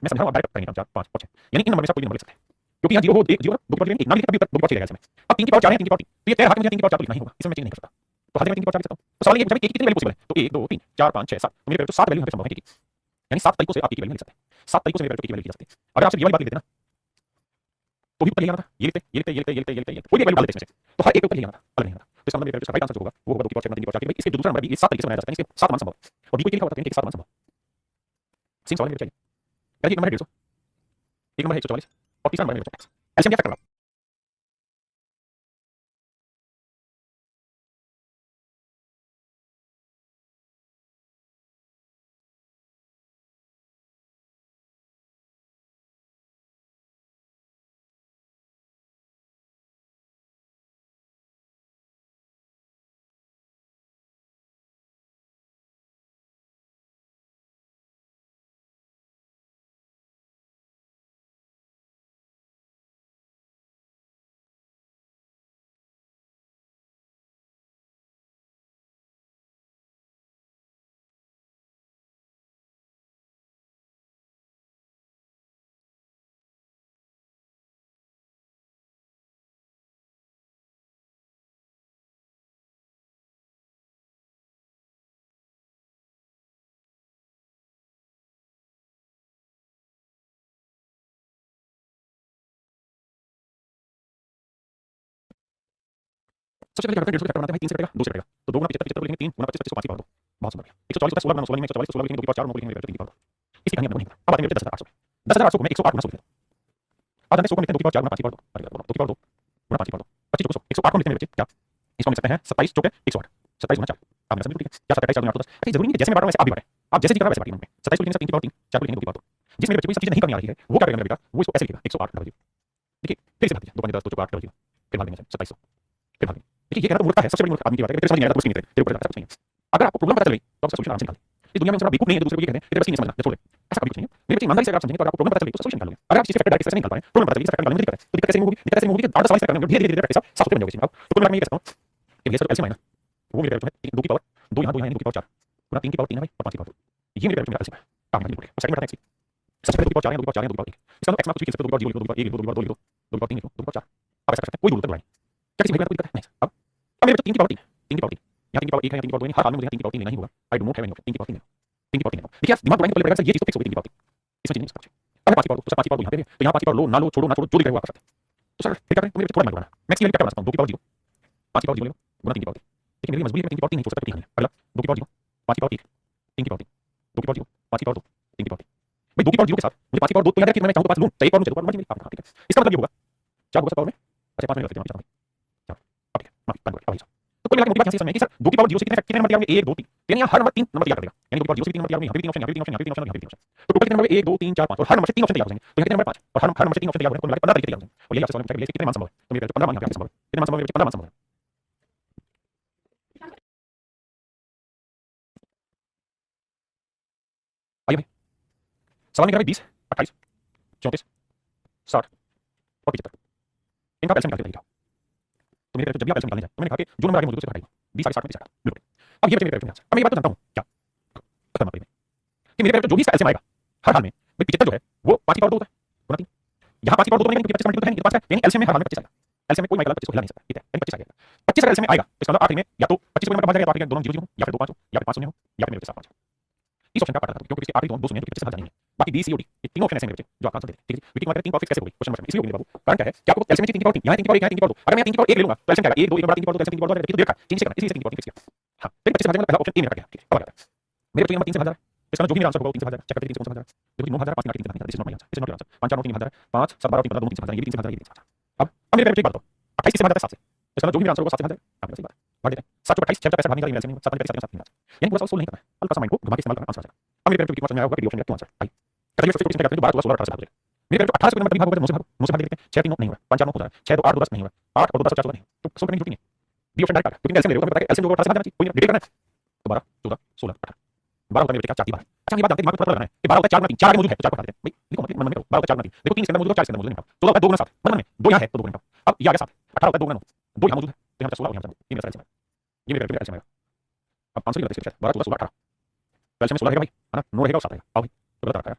मैं समझा रहा हूं डायरेक्ट करेंगे 4 5 और 6 यानी इन नंबर में से कोई भी नंबर लिख सकते हैं क्योंकि यहाँ 0 हो 1 0 2 की पावर 1 ना लिख कभी 2 की पावर 6 रहेगा इसमें। अब 3 की पावर 4 है 3 की पावर 3 तो ये कह रहा है कि मुझे 3 की पावर 4 तो लिखना ही होगा, इसमें मैं चेंज नहीं कर सकता, तो हाथ में 3 की पावर 4 लिख सकता हूं। तो सवाल ये है कि कितनी वैल्यू पॉसिबल है, तो 1 2 3 4 5 6 7 तो मेरे पेपर तो 7 वैल्यू यहाँ पे संभव है ठीक है, यानी 7 तरीकों से आप की वैल्यू लिख सकते हैं, 7 तरीकों से मेरे पेपर की वैल्यू लिख सकते हैं। अगर आपसे ये वाली बात लिख देते ना तो भी ऊपर ले आना था, ये लिखते ये लिखते ये लिखते ये लिखते ये लिखते ये लिखते कोई भी वैल्यू डाल देते इसमें से, तो हर एक के ऊपर ले आना था, अलग नहीं आना था। तो इसका मतलब मेरे राइट आंसर जो होगा वो होगा 2 की पावर 6 3 की पावर 4 भाई इसके जो दूसरा नंबर है ये 7 तरीके से बनाया जा सकता है, इसके 7 मान संभव और b को लिखा हुआ था कि 7 मान संभव। सेम सवाल मेरे चाहिए, पहले एक नंबर है 150, एक नंबर है 144 और तीसरा नंबर है मेरे पास एलसीएम क्या करना। सबसे पहले क्या करते हैं 150 को फैक्टर बनाते हैं भाई 3 से कटेगा 2 से कटेगा तो 2 गुना 75 75 को लिखेंगे 3 गुना 25 25 को 5 की पावर 2 बहुत सुंदर 140 होता है 16 गुना 16 लिखेंगे 144 16 लिखेंगे 2 की पावर 4 9 को लिखेंगे 3 की पावर 2 इसकी कहानी हमने नहीं पता। अब आते हैं 10800 10800 को मैं 108 गुना 100 लिखता हूं। अब जानते हैं 100 को लिखते हैं 2 की पावर 4 गुना 5 की पावर 2 2 की पावर 2 गुना 5 की पावर 2 25 को 108 को लिखते हैं बच्चे क्या इसको हम लिख सकते हैं 27 चौके 108 27 गुना 4 आप मेरा समझ ठीक है क्या 27 4 गुना 8 10 ऐसे जरूरी नहीं है जैसे मैं बांट रहा हूं वैसे आप भी बांटें आप जैसे दिख रहा है वैसे बांटिए नंबर 27 को लिखेंगे 3 की पावर 3 4 को लिखेंगे 2 की पावर 2 जिस मेरे बच्चे को ये सब चीजें नहीं करनी आ रही है वो क्या करेगा मेरा बेटा वो इसको ऐसे लिखेगा 108 डबल 0 देखिए फिर से भाग दीजिए 2 5 10 2 4 डबल 0 फिर भाग देंगे 2700 फिर भाग देखिए ये कहना तो मूर्खता है सबसे बड़ी मूर्खता आदमी की बात है तेरे समझ नहीं आया तो कुछ नहीं तेरे ऊपर कुछ नहीं है। अगर आपको प्रॉब्लम पता चल गई तो आप सोल्यूशन आराम से निकाल इस दुनिया में इंसान बेवकूफ नहीं है तो दूसरे को ये कहते हैं तेरे बस नहीं समझना छोड़ दे ऐसा कभी कुछ नहीं है मेरे बच्चे ईमानदारी से अगर आप समझेंगे तो अगर आपको प्रॉब्लम पता चल गई तो सोल्यूशन निकाल लोगे। अगर आप चीज फैक्टर डायरेक्ट से नहीं निकाल पाए प्रॉब्लम पता चल गई फैक्टर निकालने में दिक्कत है तो दिक्कत कैसे होगी दिक्कत कैसे होगी कि 8 सवाल करने में धीरे धीरे धीरे साफ होते बन जाओगे आप तो कुल मिलाकर मैं ये कहता हूं कि ये सब एलसीएम है ना वो मेरे जो है 2 की पावर 2 यहां 2 यहां 2 की पावर 4 गुना 3 की पावर 3 है भाई और 5 की पावर 2 ये मेरे जो मेरा एलसीएम है काम नहीं बोलिए सेकंड बताएं सबसे पहले 2 की पावर 4 है 2 की पावर 4 है 2 की पावर 1 इसका मतलब x में कुछ भी लिख सकते हो 2 की पावर 0 2 की पावर 1 2 की पावर 2 लिखो 2 की पावर 3 लिखो 2 की पावर 4 आप ऐसा कर सकते हैं कोई जरूरत नहीं क्या किसी भाई कोई दिक्कत है नहीं अब मेरे बच्चे 3 की पावर 3 3 की पावर 3 यहाँ 3 की पावर 1 है 3 की पावर 2 है हर हाल में मुझे 3 की पावर 3 लेना ही होगा आई डोंट हैव एनी 3 की पावर 3 3 की पावर 3 देखिए दिमाग लगाएंगे तो लगेगा सर ये चीज तो फिक्स हो गई 3 की पावर 3 इसमें चीज नहीं सकता अगर 5 की पावर तो 5 की पावर यहाँ पे तो यहाँ 5 की पावर लो ना लो छोड़ो ना छोड़ो जो दिख रहा है वो आप कर सकते हैं तो सर फिर क्या करें तो मेरे थोड़ा दिमाग लगाना मैं इसकी वैल्यू क्या बना सकता हूँ 2 की पावर 0 5 की पावर 0 ले लो गुना 3 की पावर 3 लेकिन मेरी मजबूरी है 3 की पावर 3 नहीं छोड़ सकता नहीं अगला 2 की पावर 0 5 की पावर 1 3 की पावर 3 2 की पावर 0 5 की पावर 2 3 की पावर 3 भाई 2 की पावर 0 के साथ मुझे 5 की पावर 2 तो याद रखिए मैं चाहूँ तो 5 लूँ तो एक और मुझे 2 पावर मर्जी मेरी आप ठीक है इसका मतलब ये होगा 4 होगा सब पावर में अच्छा 5 में रख देता हूं ठीक है माफी बंद कर तो कुल मिलाकर मोटी बात समझ में कि सर 2 की पावर 0 से कितने नंबर तैयार होंगे 1 2 3 यानी यहाँ हर नंबर 3 नंबर तैयार करेगा यानी 2 की पावर 0 से 3 नंबर तैयार होंगे यहाँ भी 3 ऑप्शन यहाँ भी 3 ऑप्शन यहाँ भी 3 ऑप्शन यहाँ भी 3 ऑप्शन तो टोटल कितने नंबर 1 2 3 4 5 और हर नंबर से 3 ऑप्शन तैयार हो जाएंगे तो यहाँ कितने नंबर 5 और हर नंबर से 3 ऑप्शन तैयार होंगे कुल मिलाकर 15 तरीके तैयार हो जाएंगे और यही आपसे सवाल पूछा कि कितने मान संभव है तो मेरे 15 मान यहाँ पे संभव है कितने मान संभव है 15 मान संभव है। आइए भाई सवाल निकला 20 28 34 60 और 75 इनका एलसीएम निकालते हैं तो मेरे जब भी आप एलसीएम निकालने जाए तो मैंने कहा कि जो नंबर आगे मौजूद है उसे हटाइए 20 60 में 30 बिल्कुल। अब ये बच्चे मेरे अब मैं ये बात तो जानता हूँ क्या खतरनाक है कि मेरे जो भी इसका एलसीएम आएगा हर हाल में भाई 75 जो है वो 5 की पावर 2 होता है गुना 3 यहाँ 5 की पावर 2 बनेगा क्योंकि 25 मल्टीपल है नहीं तो 5 है यानी एलसीएम में हर हाल में 25 आएगा एलसीएम में कोई माइकल 25 को हिला नहीं सकता ठीक है यानी 25 आएगा 25 अगर एलसीएम में आएगा तो इसका मतलब आखिरी में या तो 25 को नंबर भाग जाएगा तो आखिरी में दोनों 0 0 या फिर 2 5 हो या फिर 5 0 हो या फिर मेरे 7 5 हो इस ऑप्शन का पता था क्योंकि इसके आखिरी दोनों 2 0 तो 25 से भाग जाएंगे बाकी बी सी और डी ये तीनों ऑप्शन ऐसे हैं बच्चे जो आप आंसर देते हैं ठीक है विकी कुमार 3 पावर कैसे हो गई क्वेश्चन नंबर इसलिए हो गई बाबू कारण क्या है कि आपको एलसीएम में 3 की पावर 3 यहाँ 3 की पावर 1 यहाँ 3 की पावर 2 अगर मैं 3 की पावर 1 ले लूंगा तो एलसीएम क्या आएगा 1 2 1 बड़ा 3 की पावर 2 एलसीएम 3 की पावर 2 ये तो देखा चेंज करना इसलिए 3 की पावर 3 फिक्स किया हां फिर 25 से भाग जाएगा पहला ऑप्शन ए मेरा गया ठीक है अब आ जाता है मेरे बच्चे नंबर 3 से भाग जा रहा है इसका जो भी मेरा आंसर होगा 3 से भाग जा रहा है चेक करके 3 से कौन सा भाग जा रहा है देखो 9000 5 3 का this is not my answer this is not your answer 5 4 9 3 भाग जा रहा है 5 7 12 3 15 दोनों 3 से भाग जा रहा है ये भी 3 से भाग जा रहा है ये भी 3 से भाग जा रहा है अब मेरे बच्चे एक बात बताओ 28 से भाग जाता है 7 से इसका जो भी मेरा आंसर होगा 7 से भाग जाएगा आप सही बात भाग देते हैं 7 28 6 पैसा भागने का एलसीएम नहीं 7 पैसा 7 यानी पूरा सवाल सोल्व नहीं करना है हल्का सा माइंड को घुमा के इस्तेमाल करना आंसर आ जाएगा अब मेरे बच्चे की समझ में आया होगा कि ऑप्शन क्यों आंसर आई करिए सोचो किसने करते हैं 12 16 18 से भाग मेरे जो 18 से नंबर कभी भागोगे मुझसे भाग लेते हैं 6 3 9 नहीं हुआ 5 4 9 हो रहा है 6 2 8 2 10 नहीं हुआ 8 और 2 10 4 नहीं तो सोल्व करने की जरूरत नहीं है बी ऑप्शन डायरेक्ट क्योंकि एलसीएम ले रहे हो तो पता है एलसीएम जो 18 से भाग जाना चाहिए कोई डिटेल करना है तो 12 14 16 18 12 होता है मेरे क्या 4 की बात अच्छा ये बात जानते दिमाग में थोड़ा लगाना है कि 12 होता है 4 में 3 4 आगे मौजूद है तो 4 को हटा देते हैं भाई देखो मतलब मन में करो 12 होता है 4 में 3 देखो 3 इसके अंदर मौजूद है 4 इसके अंदर मौजूद नहीं 14 होता है 2 गुना 7 मन में 2 यहाँ है तो 2 गुना अब ये आ गया 7 18 होता है 2 गुना 9 2 यहाँ मौजूद है तो यहाँ 16 और यहाँ ये मेरा एलसीएम है ये मेरा एलसीएम है अब आंसर ये बताइए इसका 12 14 16 18 तो एलसीएम 16 रहेगा भाई है ना 9 रहेगा और 7 रहेगा आओ भाई तो गलत रखा है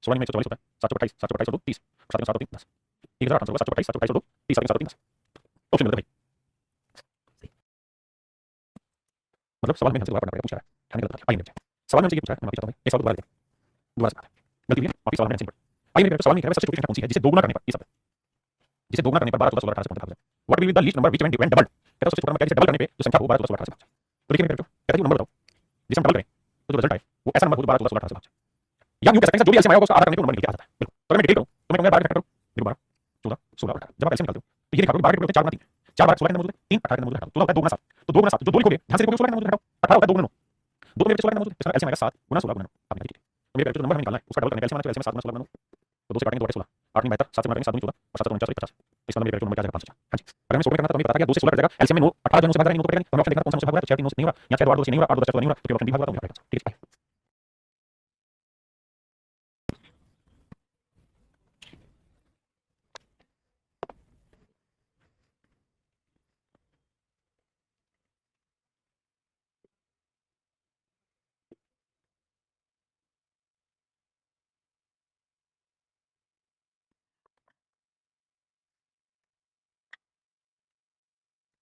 16 में 144 होता है 7 28 7 28 और 2 30 7 7 3 10 1000 आंसर होगा 7 28 7 28 और 2 30 7 3 10 ऑप्शन मिलता है भाई मतलब सवाल में हमसे दोबारा पढ़ना पड़ेगा पूछ रहा है खाने गलत आइए मेरे सवाल में हमसे ये पूछा है मैं माफी चाहता हूँ एक सवाल दोबारा देखें दोबारा से बात है गलती हुई है माफी सवाल में ऐसे ही पढ़ आइए मेरे सवाल नहीं कर रहा है सच कौन सी है जिसे 2 गुना करने पर ये सब जिसे दोगुना करने पर 12 14 16 18 से भाग जाए। What will be the least number which when doubled, कहता है सबसे छोटा नंबर क्या जिसे डबल करने पे जो संख्या हो 12 14 16 18 से भाग जाए। तो देखिए मेरे बेटे कहता है कि नंबर बताओ जिसे हम डबल करें तो जो रिजल्ट आए वो ऐसा नंबर हो जो 12 14 16 18 से भाग जाए। या यूं कह सकते हैं जो भी एलसीएम आएगा उसको आधा करने पे नंबर निकल के आ जाता है। बिल्कुल। तो अगर मैं डिलीट करूं तो मैं कहूंगा 12 फैक्टर करो, देखो 12 14 16 18। जब आप एलसीएम निकालते हो तो ये देखा 12 के 4 गुना 3, 4 12 16 के अंदर मौजूद है, 3 18 के अंदर मौजूद है, 16 होता है 2 गुना 7। तो 2 गुना 7 जो 2 लिखोगे ध्यान से देखोगे 16 के अंदर मौजूद है, 18 होता है 2 गुना 9, 2 मेरे 16 के अंदर मौजूद है, इसका एलसीएम आएगा 7 गुना 16 गुना 9। आप निकालिए। तो मेरे जो नंबर हमें निकालना है उसका डबल करने पे एलसीएम आना चाहिए, एलसीएम 7 गुना 16 गुना 9। तो 2 से काटेंगे 2 16, 8 में 72, 7 से गुणा करेंगे 7 दूनी 14 और 7 7 49 50। तो इसका मेरे नंबर क्या आएगा 504। हां जी। अगर हमें 16 करना था तो हमें पता था कि 2 से 16 कट जाएगा, एलसीएम में 9 18 जो 9 से भाग जाएगा, 9 तो कटेगा नहीं। तो हमें ऑप्शन देखना कौन सा 9 से भाग रहा है, तो 6 3 9 से नहीं हो रहा, या 6 2 8 2 से नहीं हो रहा, 8 2 10 नहीं हो रहा, तो केवल ऑप्शन डी भाग रहा है, तो मेरा करेक्ट आंसर। ठीक है।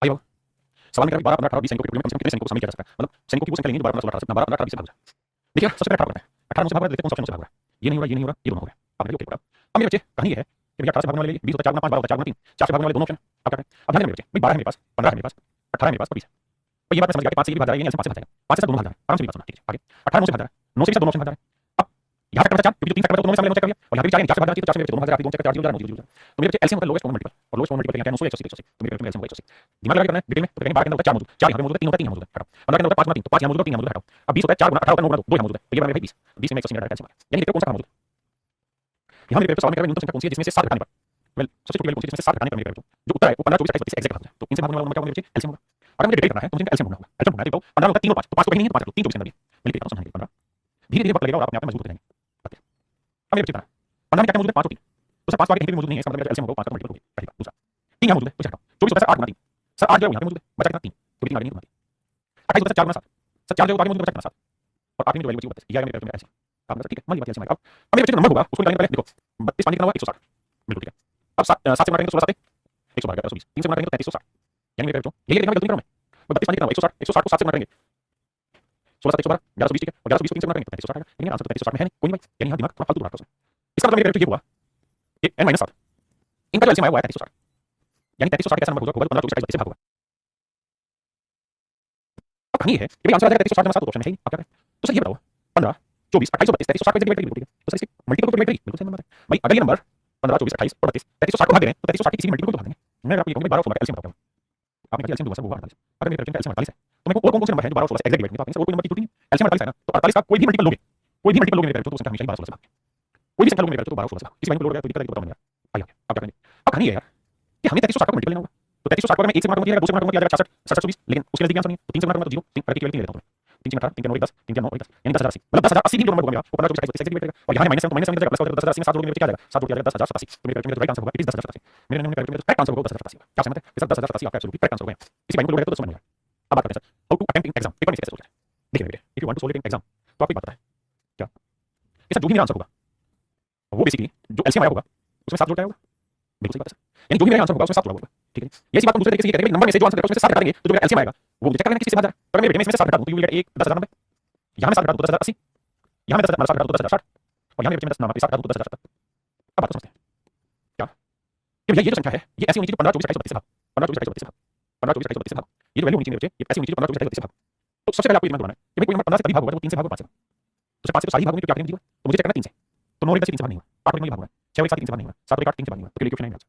आइए बाबू, सवाल में कह रहा है 12 15 18 20 सैनिकों के टुकड़े में कम से कम कितने सैनिकों को शामिल किया जा सकता है। मतलब सैनिकों की वो संख्या लेंगे जो 12 15 16 18 से 12 15 18 20 से भाग जाए। देखिए सबसे पहले 18 करते हैं, 18 से भाग रहा है, देखते हैं कौन सा ऑप्शन से भाग रहा है। ये नहीं हो रहा, ये नहीं हो रहा, ये दोनों हो गए। आपने ओके पड़ा। अब मेरे बच्चे कहानी ये है कि भैया 18 से भागने वाले 20 होता है 4 गुना 5 12 होता है 4 गुना 3, 4 से भागने वाले दोनों ऑप्शन आप क्या करें। अब ध्यान दें मेरे बच्चे, भाई 12 है मेरे पास, 15 है मेरे पास, 18 है मेरे पास और 20 है। तो ये बात मैं समझ गया कि 5 से ये भी भाग जाएगा, ये 5 से भाग जाएगा, 5 से 7 दोनों भाग जाएंगे। आराम से भी बात सुनना, ठीक है। आगे 18 9 से भाग रहा है, 9 से भी 7 दोनों ऑप्शन भाग रहा है। अब यहाँ तक 4 क्योंकि जो 3 फैक्टर दोनों में शामिल है, 9 चेक कर लिया और यहाँ भी 4 4 से भाग रहा है, तो 4 से दोनों भाग रहा है, 2 चेक 4 0 0 0 0। तो मेरे बच्चे एलसीएम होता है लोएस्ट कॉमन मल्टीपल, और लोएस्ट कॉमन मल्टीपल क्या है 900 180 180। तो मेरे बच्चे एलसीएम होगा 180। दिमाग लगा के करना है डिटेल में, तो कहेंगे 12 के अंदर होता है 4 मौजूद, 4 यहाँ पे मौजूद है, 3 होता है 3 यहाँ मौजूद है, हटाओ। 15 के अंदर होता है 5 गुना 3, तो 5 यहाँ मौजूद है, 3 यहाँ मौजूद है, हटाओ। अब 20 होता है 4 गुना 18 होता है 9 गुना 2, 2 यहाँ मौजूद है, तो ये बन गया 20, 20 में 180 डायरेक्ट एलसीएम आ गया। यानी देखो कौन सा मौजूद है। यहाँ मेरे पेपर सवाल में कह रहा है न्यूनतम संख्या कौन सी है जिसमें से 7 घटाने पर, वेल सबसे छोटी वैल्यू कौन सी है जिसमें से 7 घटाने पर मेरे पेपर जो उत्तर है वो 15 24 28 32 एग्जैक्ट भाग जाए। तो इनसे भागने वाला नंबर क्या होगा मेरे बच्चे एलसीएम होगा। अगर मुझे डिटेल करना है तो मुझे एलसीएम ढूंढना होगा, एलसीएम ढूंढना है तो 15 होगा 3 और 5, तो 5 तो कहीं नहीं है, तो 5 3 24 के अंदर भी मैं लिख देता हूं, समझाएंगे 15 धीरे धीरे वक्त लगेगा और आप अपने आप में मजबूत हो जाएंगे। अब मेरे बच्चे 15 में क्या मौजूद है 5 और 3, तो सर 5 तो आगे कहीं भी मौजूद नहीं है, इसका मतलब एलसीएम होगा 5 का मल्टीपल होगा। पहली बात। दूसरा 3 यहाँ मौजूद है, तो हटाओ। 24 होता है 8 गुना 3, सर 8 जो है यहाँ पे मौजूद है, बचा कितना 3, तो 3 आगे नहीं गुना 28 होता है 4 गुना 7, सर 4 जो आगे मौजूद है बचा कितना 7 और आखिरी में जो वैल्यू बची 32, ये आएगा मेरे पेपर में एलसीएम। आपने ठीक है मान लिया एलसीएम आएगा। अब मेरे बच्चे जो नंबर होगा उसको निकालने पहले देखो 32 पानी कितना हुआ 160, बिल्कुल ठीक है। अब 7 से गुणा करेंगे तो 16 7 112 120, 3 से गुणा करेंगे तो 3360, यानी मेरे बच्चों ये देखना गलती नहीं करूं मैं 32 पानी कितना हुआ 160, 160 को 7 से गुणा करेंगे 16 7 112 1120 ठीक है, और 1120 को 3 से गुणा करेंगे तो 3360 आएगा। यानी आंसर 3360 में है नहीं, कोई नहीं भाई, यानी यहाँ दिमाग थोड़ा फालतू उड़ाता है। इसका मतलब मेरे बच्चों ये हुआ ये n-7 इनका जो एलसीएम आया हुआ है 3360, यानी 3360 कैसा नंबर होगा 15 24 28 से भाग होगा। अब कहानी है कि भाई आंसर आ जाएगा 3360 7 तो ऑप्शन में है ही, आप क्या करें। तो सर ये बताओ 15 24 28 32 3360 को डिवाइड करिए, बिल्कुल ठीक है। तो सर इसके मल्टीपल को डिवाइड करिए, बिल्कुल सही नंबर है भाई। अगर ये नंबर 15 24 28 और 32 3360 को भाग रहे हैं तो 3360 किसी मल्टीपल को भाग देंगे। मैं आपको ये कहूंगा 12 16 का एलसीएम बताऊंगा, आपने कहा एलसीएम दूंगा सर वो 48। अगर मेरे बच्चे का एलसीएम 48 है तो मेरे को और कौन कौन से नंबर हैं जो 12 16 से एग्जैक्ट डिवाइड करेंगे, तो आप कोई नंबर की त्रुटि नहीं, एलसीएम 48 है ना, तो 48 का कोई भी मल्टीपल लोगे, कोई भी मल्टीपल लोगे मेरे बच्चों तो संख्या हमेशा ही 12 16 से भागेगी। कोई भी संख्या लोगे मेरे बच्चों तो 12 16 से भागेगी। किसी वैल्यू को लोड गया तो दिक्कत है कि बताओ नहीं यार। आइए आप क्या करेंगे। अब कहानी है यार कि हमें 3360 को मल्टीपल लेना होगा, तो 3360 को अगर मैं 1 से गुणा करूंगा 2 से गुणा करूंगा आ जाएगा 66 6720, लेकिन उसके नजदीक आंसर नहीं है, तो 3 से गुणा करूंगा तो 0 3 करके केवल 3 ले लेता हूं। 3 18 3 9 10 3 9 10 यानी 10080, मतलब 10080 भी जो नंबर होगा मेरा वो 15 24 28 डिवाइड करेगा, और यहाँ माइनस है तो माइनस में जाएगा, प्लस का 10080 में 7 जोड़ के क्या आ जाएगा 7 जोड़ के आ जाएगा 10087। तो मेरे कैलकुलेटर राइट आंसर होगा इट इज 10087। मेरे नंबर कैलकुलेटर करेक्ट आंसर होगा 10087। क्या समझते हैं, 10087 आपका एब्सोल्युटली करेक्ट आंसर होगा। इसी बाइंड को लोड करें तो समझ में आएगा। अब बात करते हैं sir how to attempt in exam, paper में कैसे सोचना है। देखिए मेरे if you want to solve it in exam तो आपको एक बात पता है क्या, इसका जो भी मेरा आंसर होगा वो बेसिकली जो एलसीएम आया होगा उसमें 7 जोड़ आया होगा, बिल्कुल सही बात है सर। यानी जो भी मेरा आंसर होगा उसमें 7 जोड़ा होगा, ठीक है। ये इसी बात को दूसरे तरीके से ये करेंगे नंबर में से जो आंसर है उसमें से 7 हटा देंगे तो जो मेरा एलसीएम आएगा वो मुझे चेक करना है किसी से भाग रहा है। तो अगर मेरे बेटे में इसमें से 7 हटा दूं तो यू विल गेट 10090, यहां में 7 हटा दूं तो 10080, यहां में 7 हटा दूं तो 1060, और यहां में 10 7 हटा दूं तो 1070। अब बात समझते हैं क्या कि भैया ये जो संख्या है ये ऐसी होनी चाहिए 15 24 28 32 से भाग, 15 24 28 32 से भाग, 15 24 28 32 से भाग, ये जो वैल्यू होनी चाहिए मेरे बच्चे ये ऐसी होनी चाहिए 15 24 28 32 से भाग। तो सबसे पहले आपको ये दिमाग बनाना है कि भाई कोई नंबर 15 से तभी भाग होगा जब वो 3 से भाग और 5 से भाग। तो 5 से तो सारी भाग होंगी क्योंकि आखिरी में 0 है, तो मुझे चेक करना है 3 से, तो 9 और 10 से 3 से भाग नहीं हुआ, 8 और 9 भाग हुआ है, 6 और 1 7 3 से भाग नहीं हुआ, 7 और 1 8 3 से भाग नहीं हुआ, तो केवल क्वेश्चन है।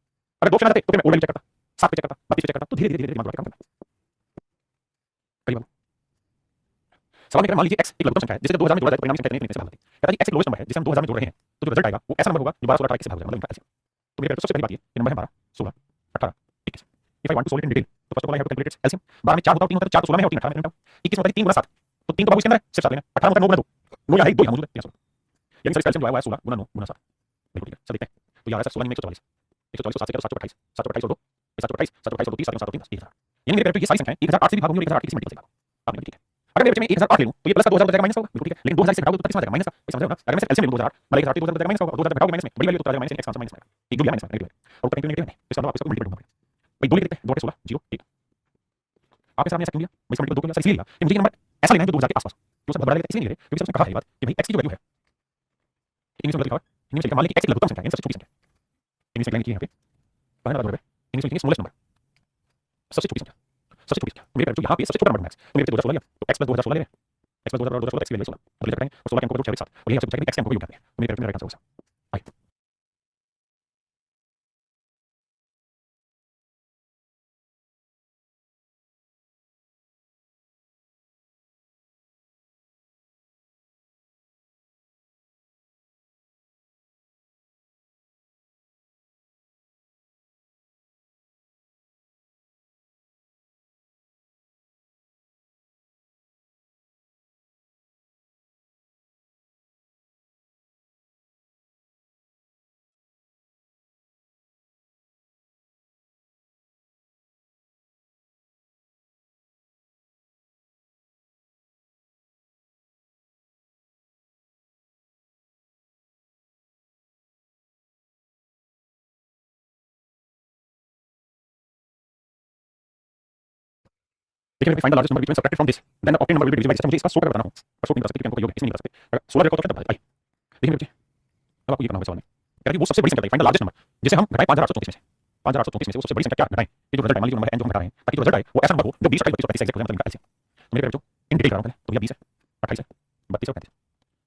अगर 2 ऑप्शन आते तो फिर मैं और वैल्यू चेक करता, 7 पे चेक करता 32 पे चेक करता, तो धीरे धीरे धीरे दिमाग लगा के काम करना। करिए बाबू सवाल में कह रहा मान लीजिए x एक लघुत्तम संख्या है जिसे 2000 में जोड़ा जाए तो परिणामी संख्या कितने से भाग देती है। कहता है कि x एक लोएस्ट नंबर है जिसे हम 2000 में जोड़ रहे हैं तो जो रिजल्ट आएगा वो ऐसा नंबर होगा जो 12 16 18 से भाग जाएगा, मतलब इनका एलसीएम। तो मेरे सबसे पहली बात ये नंबर है 12 16 18 21। If I want to solve it in detail तो first of all I have to calculate LCM. 12 में 4 होता है 3 होता है 4 तो 16 में है और 3 18 में है। 21 होता है 3 गुना 7 तो 3 तो बाबू इसके अंदर है सिर्फ 7 लेना, 18 होता है 9 गुना 2 9 यहाँ है 2 यहाँ मौजूद है 316, यानी सर इसका एलसीएम जो आया हुआ है 16 गुना 9 गुना 7, बिल्कुल ठीक है। सर देखते हैं तो ये आ रहा है 16 में 144 144 को 7 से करो 728 728 और 2 728 728 और 2 30 7 और 3 1000, यानी मेरे पेपर पे ये सारी संख्याएं 1008 से भी भाग होंगी और 1008 किसी मल्टीपल से भाग। आपने ठीक है। अगर मेरे बच्चे में 1008 ले लूं तो ये प्लस का 2000 हो जाएगा माइनस होगा, बिल्कुल ठीक है। लेकिन 2000 से घटाओगे तो 35 आ जाएगा माइनस का, समझ रहे हो ना। अगर मैं सिर्फ एलसीएम ले लूं 2008 मतलब 1008 2000 हो जाएगा माइनस होगा, 2000 घटाओगे माइनस में बड़ी वैल्यू तो आ जाएगा माइनस, एक्स आंसर माइनस आएगा, एक दो माइनस नेगेटिव और ऊपर नेगेटिव है, इसका मतलब आपको मल्टीपल ढूंढना पड़ेगा। भाई 2 लिख देते हैं 2 16 0 1 आपके सामने ऐसा क्यों लिया, मैं इसका मल्टीपल 2 क्यों लिया, इसलिए लिया कि मुझे ये नंबर ऐसा लेना है जो 2000 के आसपास, जो सब बड़ा लेते इसलिए ले रहे क्योंकि सर उसने कहा है ये बात कि भाई x की जो वैल्यू है इंग्लिश में लिखा है, इंग्लिश में मान लीजिए x एक लघुत्तम संख्या है, सबसे छोटी संख्या इंग्लिश में लाइन की है यहाँ पे पहले वाला जो है इंग्लिश में लिखेंगे स्मॉलेस्ट नंबर, सबसे छोटी संख्या, सबसे छोटी संख्या। तो मेरे यहाँ पे सबसे छोटा नंबर मैक्स, तो मेरे 2016 लिया, तो x + 2016 ले रहे हैं, x + 2016 x की वैल्यू 16, अब डिलीट करेंगे और 16 के अंकों को 6 के साथ, और यही आपसे पूछा कि x के अंकों को योग करते हैं, तो मेरे राइट आंसर होगा। आइए देखिए find the largest number between subtracted from this then the obtained number will be divided by this. मुझे इसका 100 करके बताना हो, पर 100 नहीं बता सकते क्योंकि अंकों का योग है, इसलिए नहीं बता सकते। अगर 16 रेकॉर्ड करते हैं तब आइए देखिए बच्चे, अब आपको ये करना होगा सवाल में कह रहा है कि वो सबसे बड़ी संख्या फाइंड द लार्जेस्ट नंबर जिसे हम घटाएं 5834 में से, 5834 में से वो सबसे बड़ी संख्या क्या घटाएं, ये जो रिजल्ट है मान लीजिए नंबर है n जो हम घटा रहे हैं, ताकि जो रिजल्ट आए वो ऐसा नंबर हो जो 20 28 35 एग्जैक्ट हो जाए, मतलब एलसीएम। तो मेरे बच्चों इन डिटेल कर रहा हूं पहले, तो भैया 20 है, 28 है, 32 है, 35।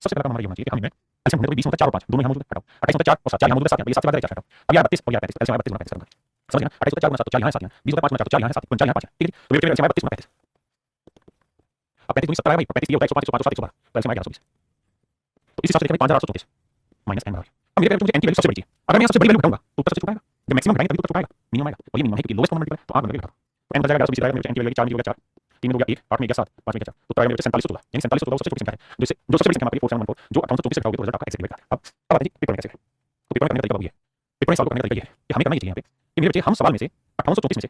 सबसे पहला काम हमारा ये होना चाहिए कि हम इनमें एलसीएम ढूंढने, तो 20 होता है 4 और 5 दोनों यहां मौजूद है, हटाओ 28 होता है 4 और 7 4 यहां मौजूद है, 7 यहां, ये 7 से बाद 4 हटाओ। अब यार 32 और यार 35 एलसीएम 32 गुना 35 समझ गए ना, 28 होता है 4 गुना 7 तो 4 यहां है 7 यहां, 20 होता है 5 गुना 4 तो 4 यहां है 7 49 यहां 5 है, ठीक है। तो मेरे एलसीएम 32 गुना 35, अब 35 दूनी 17 है भाई, 35 ये होता है 105 105 107 112, तो एलसीएम आएगा 1120। तो इस हिसाब से देखा 5834 माइनस n बराबर, अब मेरे मुझे n की वैल्यू सबसे बड़ी चाहिए। अगर मैं सबसे बड़ी वैल्यू घटाऊंगा तो ऊपर सबसे छोटा आएगा, जब मैक्सिमम घटाएंगे तभी तो छोटा आएगा, मिनिमम आएगा, और ये मिनिमम है क्योंकि लोवेस्ट कॉमन मल्टीपल है, तो 8 बन गया। तो n बच जाएगा 1120 आएगा, मेरे n की वैल्यू 4 में हो गया 4, 3 में हो गया 1, 8 में गया 7, 5 में गया 4, तो आएगा मेरे 4714, यानी 4714 सबसे छोटी संख्या है, जो सबसे बड़ी संख्या हमारी 4714 जो 5834 से घटाओगे तो रिजल्ट आपका एग्जैक्ट आएगा। अब आते हैं पेपर में कैसे, तो पेपर में करने का तरीका ये है, पेपर में सॉल्व करने का तरीका ये है कि हमें करना ये चाहिए यहाँ पे कि मेरे बच्चे हम सवाल में से 5834 में से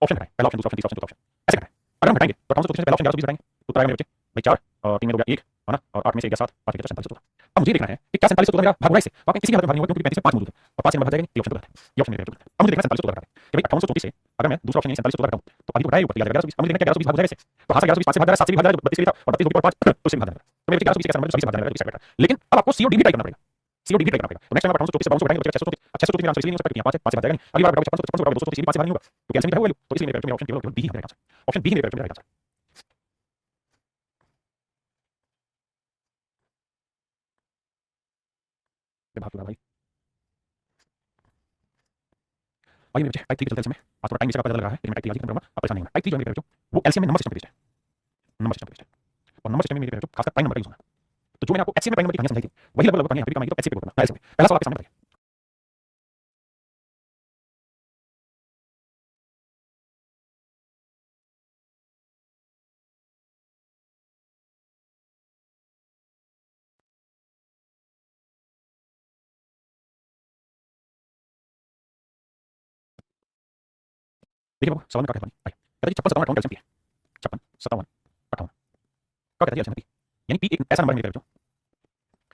ऑप्शन घटाएं, पहला ऑप्शन दूसरा ऑप्शन तीसरा ऑप्शन चौथा ऑप्शन ऐसे घटाएं। अगर हम घटाएंगे तो 5834 से पहला ऑप्शन 1120 घटाएंगे तो आएगा मेरे बच्चे भाई 4 और 3 में हो गया 1 है ना, और 8 में से 1 गया 7, 5 में गया 4714। अब मुझे देखना है कि क्या 4714 मेरा भाग होगा इससे, वाकई किसी भी हालत में भाग नहीं होगा क्योंकि 35 में 5 मौजूद है और 5 से नंबर भाग जाएगा ये ऑप्शन तो गलत है, ये ऑप्शन मेरा गलत है। अब मुझे देखना है 4714 घटाएं कि भाई 5834 से अगर मैं दूसरा ऑप्शन यानी 4714 घटाऊं तो अभी तो घटाया ऊपर 1120, अब मुझे देखना है 1120 भाग जाएगा इससे, तो हां से 1120 5 से भाग जाएगा 7 से भी भाग जाएगा 32 के लिए था और 32 2 5 तो उससे भाग जाएगा, तो मेरे 1120 कैसा नंबर 26 भाग जाएगा, तो इससे बेटर। लेकिन अब आपको सीओडी भी ट्राई करना पड़ेगा, सीओडी भी ट्राई करना पड़ेगा। तो नेक्स्ट टाइम आप 5834 से 52 घटाएंगे तो 634, अब 634 मेरा आंसर इसलिए नहीं हो सकता क्योंकि यहां 5 से भाग जाएगा नहीं, अगली बार 55 55 200 इसलिए 5 से भाग नहीं होगा तो कैंसिल है वैल्यू, तो इसलिए मेरा ऑप्शन केवल बी ही मेरा आंसर, ऑप्शन बी ही मेरा आंसर। भाग होगा भाई। आइए मेरे बच्चे टाइप 3 के चलते हैं, आज थोड़ा टाइम मिस का पता लग रहा है लेकिन मैं टाइप 3 आज ही करूंगा, आप परेशान नहीं होना। टाइप 3 जो है मेरे बच्चों वो एलसीएम में नंबर सिस्टम पे बेस्ड है, नंबर सिस्टम पे बेस्ड है, और नंबर सिस्टम में मेरे बच्चों खासकर प्राइम नंबर का यूज होना है। तो जो मैंने आपको एचसीएफ में प्राइम नंबर की कहानी समझाई थी वही लगभग कहानी यहाँ पे भी काम आएगी, तो एचसीएफ पे करना एलसीएम। पहला सवाल आपके सामने बताइए, देखिए बाबू सवाल में क्या कहता है, कहता है 56 57 अठावन एलसीएम है, 56 57 58 क्या कहता है एलसीएम, यानी पी एक ऐसा नंबर है मेरे बच्चों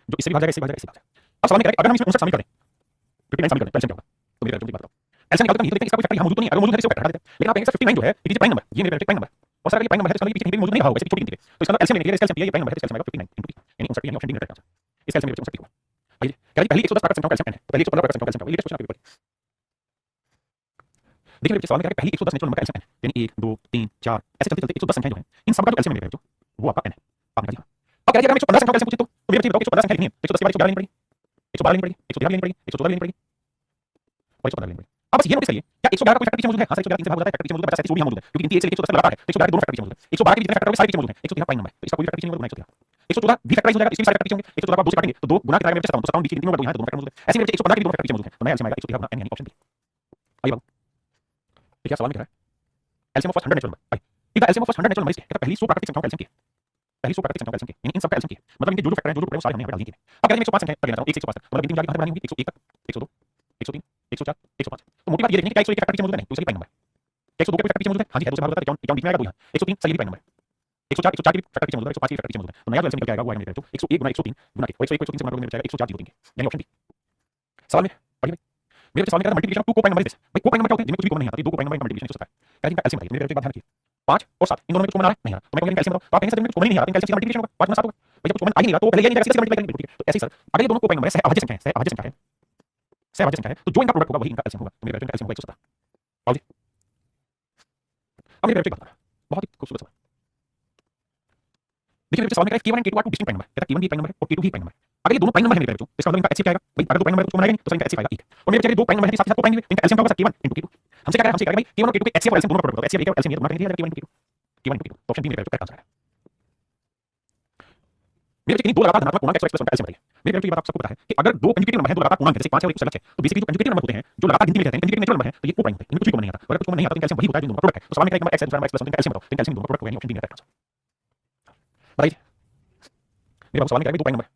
जो इससे भी भाग जाएगा इससे भी भाग जाएगा इससे भाग जाएगा। अब सवाल में कह रहा है अगर हम इसमें 59 शामिल करें 59 शामिल करें तो एलसीएम क्या होगा, तो मेरे बच्चों बात बताओ एलसीएम निकालते हैं, ये तो देखते हैं इसका कोई फैक्टर यहाँ मौजूद तो नहीं है, अगर मौजूद है तो इसे हटा देते हैं, लेकिन आप कहेंगे सर 59 जो है ये प्राइम नंबर, ये मेरे प्राइम नंबर, और सर ये प्राइम नंबर है तो इसका पीछे कहीं मौजूद नहीं रहा होगा, छोटी गिनती है, तो इसका एलसीएम नहीं है, इसका एलसीएम ये प्राइम नंबर है, इसका एलसीएम आएगा 59 * 3 यानी 59 यानी ऑप्शन डी मेरा आंसर, इसका एलसीएम मेरे 59 होगा। आइए कह रही पहली 110 प्राकृत संख्याओं का एलसीएम है, तो पहली 115 प्राकृत संख्याओं का एलसीएम, ये क्वेश्चन आपके ऊपर। देखिए मेरे सवाल में क्या है पहली 110 नेचुरल नंबर का एलसीएम n यानी 1 2 3 4 ऐसे चलते चलते 110 संख्याएं जो हैं इन सबका जो एलसीएम मेरे बच्चों वो आपका n है, आपने निकाला। अब कह रही है अगर मैं 115 संख्याओं का एलसीएम पूछे तो मेरे बच्चे बताओ 115 संख्या लिखनी है, 110 के बाद 111 लेनी पड़ेगी, 112 लेनी पड़ेगी, 113 लेनी पड़ेगी, 114 लेनी पड़ेगी और 115 लेनी पड़ेगी। अब बस ये नोटिस करिए क्या 111 का कोई फैक्टर पीछे मौजूद है, हां सर 111 3 से भाग होता है, फैक्टर पीछे मौजूद है, 37 वो भी यहां मौजूद है क्योंकि 3 1 से लेकर 110 लगातार है, तो 111 के दोनों फैक्टर पीछे मौजूद है, 112 के भी जितने फैक्टर होंगे सारे पीछे मौजूद हैं, 113 प्राइम नंबर है तो इसका कोई फैक्टर पीछे नहीं होगा, 114 भी फैक्टराइज हो जाएगा, इसके भी सारे फैक्टर पीछे होंगे, 114 को आप 2 से काटेंगे तो 2 गुना के आएगा मेरे 57 तो 57 बीच की गिनती में होगा, 2 यहां है तो दोनों फैक्टर मौजूद है, ऐसे मेरे 115 के भी दोनों फैक्टर पीछे मौजूद हैं, तो नया एलसीएम आएगा 113 गुना n यानी ऑप्शन बी। आइए बाबू देखिए सवाल में क्या है एलसीएम ऑफ 100 नेचुरल नंबर, आइए if the LCM of 100 natural number कहता पहली 100 प्राकृतिक संख्याओं का एलसीएम क्या है, पहली 100 प्राकृतिक संख्याओं का एलसीएम क्या है, यानी इन सब का एलसीएम क्या है, मतलब इनके जो फैक्टर हैं जो वो सारे हमने यहां पे डाल दिए हैं। अब कहते हैं 105 संख्या पर लेना चाहूं 1 से 105 तक, मतलब गिनती में जाके कहां बनानी होगी 101 तक, 102 103 104 105, तो मोटी बात ये देखनी कि क्या 101 के फैक्टर पीछे मौजूद है, नहीं तो इसका प्राइम नंबर। 102 के फैक्टर पीछे मौजूद है, हां जी है, 2 से भाग होता है 51 बीच में आएगा 2 यहां, 103 सही प्राइम नंबर, 104 104 के फैक्टर पीछे मौजूद है, 105 के फैक्टर पीछे मौजूद है, तो नया जो एलसीएम निकल के आएगा वो आएगा मेरे बच्चों 101 गुना 103 गुना के, 101 103 से गुना करोगे मेरे बच्चा 104 0 यानी ऑप्शन बी। सवाल में पढ़िए भाई, मेरे सवाल में कह रहा है मल्टीप्लिकेशन ऑफ 2 कोपाइन नंबर, भाई कोपाइन नंबर क्या होते हैं जिनमें कुछ भी कॉमन नहीं आता, 2 कोपाइन नंबर मल्टीप्लिकेशन हो सकता है, कह रहा है इनका एलसीएम बताइए, मेरे एक बात ध्यान रखिए 5 और 7 इन दोनों में कुछ कॉमन आ रहा है नहीं आ रहा, तो मैं कहूंगा एलसीएम बताओ, तो आप कहेंगे सर इनमें कुछ कॉमन नहीं आ रहा, इनका एलसीएम मल्टीप्लिकेशन होगा 5 गुना 7 होगा, भाई जब कुछ कॉमन आ ही नहीं रहा तो पहले ये नहीं जाएगा सीधे मल्टीप्लाई करेंगे, तो ऐसे ही सर अगर ये दोनों कोपाइन नंबर है सहअभाज्य संख्या है, सहअभाज्य संख्या है, सहभाज्य संख्या है, तो जो इनका प्रोडक्ट होगा वही इनका एलसीएम होगा। तो मेरे एलसीएम होगा 117। और जी अब मेरे बात बहुत ही खूबसूरत सवाल। देखिए मेरे सवाल में k1 and k2 are two distinct prime number, कहता है k1 भी एक प्राइम नंबर है और k2 भी एक प्राइम नंबर है। अगर ये दोनों प्राइम नंबर है मेरे बच्चों, इसका मतलब इनका एचसीएफ क्या आएगा? भाई अगर दो प्राइम नंबर तो बनाएगा नहीं, तो इनका एचसीएफ आएगा 1। और मेरे बेचारे दो प्राइम नंबर है साथ ही साथ दो प्राइम है, इनका एलसीएम क्या होगा? k1 k2। हमसे क्या कह रहा है? हमसे कह रहा है भाई k1 और k2 के एचसीएफ और एलसीएम दोनों का प्रोडक्ट होगा। एचसीएफ एक है और एलसीएम ये, तो मार्क नहीं दिया k1 k2 k1 k2। तो ऑप्शन बी मेरे करेक्ट आंसर है। मेरे बच्चे दो लगातार धनात्मक पूर्णांक x1 का एलसीएम बताइए। मेरे बच्चे ये बात आप सबको पता है कि अगर दो कंजुगेटिव नंबर है, दो लगातार पूर्णांक जैसे 5 है और 1 अलग है, तो बेसिकली जो कंजुगेटिव नंबर होते हैं जो लगातार गिनती में रहते हैं, कंजुगेटिव नेचुरल नंबर है, तो ये को प्राइम होते हैं, इनको कुछ भी कॉमन नहीं आता। अगर कुछ कॉमन नहीं आता तो इनका एलसीएम वही होता है जो दोनों का प्रोडक्ट है। तो सवाल में एक नंबर x है, दूसरा नंबर x प्लस 1 का एलसीएम बताओ, इनका एलसीएम दोनों का प्रोडक्ट होगा, यानी ऑप्शन बी मेरा करेक्ट आंसर। बताइए मेरे पास सवाल में कह रहा है दो प्राइम नंबर है,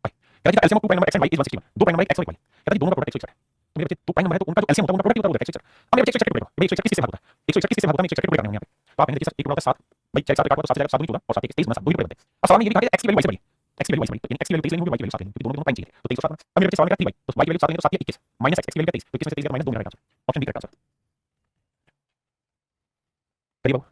कहता है LCM of two prime number x and y is 161। दो प्राइम नंबर x और y, कहता है दोनों का प्रोडक्ट 161 है। तो मेरे बच्चे दो प्राइम नंबर है तो उनका जो एलसीएम होता है उनका प्रोडक्ट होता है वो 161। अब मेरे बच्चे 161 पड़ेगा, भाई 161 किससे भाग होता है? 161 किससे भाग होता है? 161 करने होंगे यहाँ पे। तो आप कहेंगे एक होता है 7, भाई 4 7 काटो तो 7 जाएगा 7 दूनी 14 और 7 1 23 7 दो ही बनते हैं। अब सवाल में ये भी कहा है x की वैल्यू y से बड़ी, x की वैल्यू y से बड़ी, तो यानी x की वैल्यू 23 लेनी होगी, y की वैल्यू 7 लेनी होगी, दोनों प्राइम चाहिए। तो 23 और 7। अब मेरे बच्चे सवाल में 3y, तो y की वैल्यू 7 लेंगे तो 7 21 माइनस x की वैल्यू 23, तो 21 में से 23 माइनस 2 मेरा आंसर। Option B correct answer. करिए बाबू